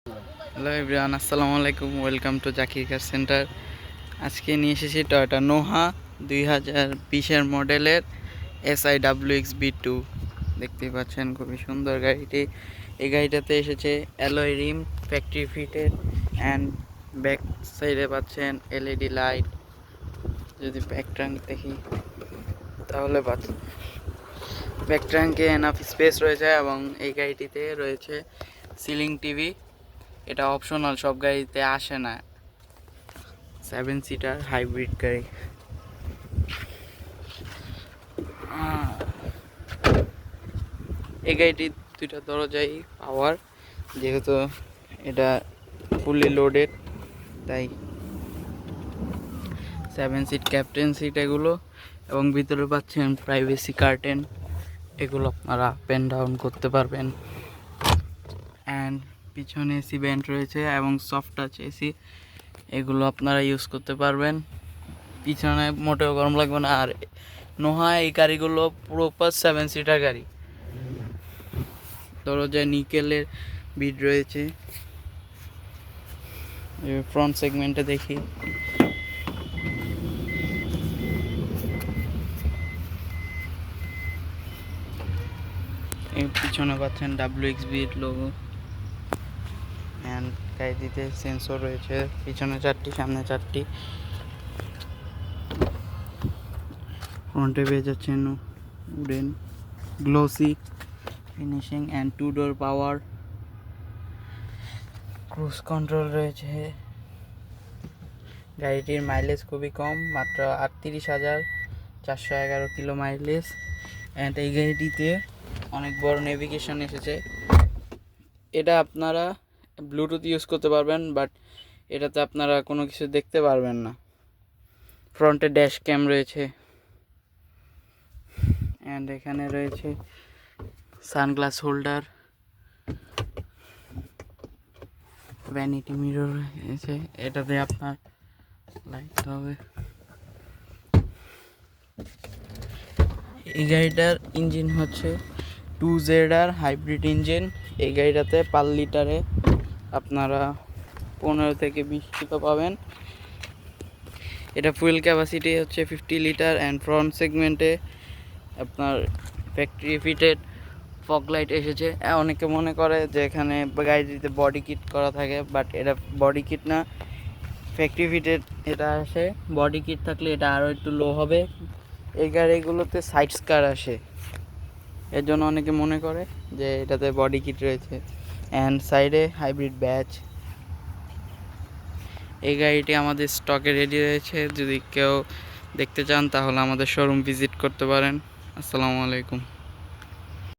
Hello everyone, আসসালামু আলাইকুম। Welcome to Zakir car centre. আজকে নিয়ে এসেছি টয়োটা নোহা 2020-এর মডেলের SI WX-B2। দেখতেই পাচ্ছেন খুবই সুন্দর গাড়িটি। এই গাড়িটাতে এসেছে alloy rim, factory fitted and back সাইডে পাচ্ছেন LED লাইট। যদি ব্যাক ট্রাঙ্ক দেখি তাহলে ব্যাক ট্রাঙ্কে এনাফ স্পেস রয়েছে এবং এই গাড়িটিতে রয়েছে সিলিং টিভি। এটা অপশনাল, সব গাড়িতে আসে না। 7 সিটার হাইব্রিড গাড়ি। এই গাড়িটির দুইটা দরজাই পাওয়ার, যেহেতু এটা ফুলি লোডেড তাই 7 সিট ক্যাপ্টেন সিট এগুলো। এবং ভিতরে পাচ্ছেন প্রাইভেসি কার্টেন, এগুলো আপনারা আপ অ্যান্ড ডাউন করতে পারবেন। অ্যান্ড পিছনে এসি ভেন্ট রয়েছে এবং সফট টাচ এসি, এগুলো আপনারা ইউজ করতে পারবেন। পিছনে মোটেও গরম লাগবে না। আর নোহা এই গাড়িগুলো প্রপার 7 সিটার গাড়ি। দরজায় নিকেলের বিড রয়েছে। ফ্রন্ট সেগমেন্টে দেখি, এই পিছনে পাচ্ছেন WXB লোগো। অ্যান্ড গাড়িটিতে সেন্সর রয়েছে, পিছনে 4টি, সামনে 4টি। ফ্রন্টে পেয়ে যাচ্ছেন wooden glossy finishing and 2 door power. Cruise control রয়েছে। গাড়িটির মাইলেজ খুবই কম, মাত্র 38,411 কিলো মাইলেজ। অ্যান্ড এই গাড়িটিতে অনেক বড় নেভিগেশন এসেছে। এটা আপনারা ব্লুটুথ ইউজ করতে পারবেন, বাট এটাতে আপনারা কোনো কিছু দেখতে পারবেন না। ফ্রন্টে ড্যাশ ক্যাম রয়েছে। অ্যান্ড এখানে রয়েছে সানগ্লাস হোল্ডার, ভ্যানিটি মিরর রয়েছে। এটাতে আপনার লাইট হবে। এই গাড়িটার ইঞ্জিন হচ্ছে 2ZR হাইব্রিড ইঞ্জিন। এই গাড়িটাতে পার লিটারে আপনারা 15 থেকে 20 কিলো পাবেন। এটা ফুয়েল ক্যাপাসিটি হচ্ছে 50 লিটার। অ্যান্ড ফ্রন্ট সেগমেন্টে আপনার ফ্যাক্টরি ফিটেড ফগ লাইট এসেছে। অনেকে মনে করে যে এখানে গাড়িটিতে বডি কিট করা থাকে, বাট এটা বডি কিট না, ফ্যাক্টরি ফিটেড এটা আসে। বডি কিট থাকলে এটা আরও একটু লো হবে। এই গাড়িগুলোতে সাইড স্কার আসে, এর জন্য অনেকে মনে করে যে এটাতে বডি কিট রয়েছে। অ্যান্ড সাইডে হাইব্রিড ব্যাচ। এই গাড়িটি আমাদের স্টকে রেডি রয়েছে, যদি কেউ দেখতে চান তাহলে আমাদের শোরুম ভিজিট করতে পারেন। আসসালামু আলাইকুম।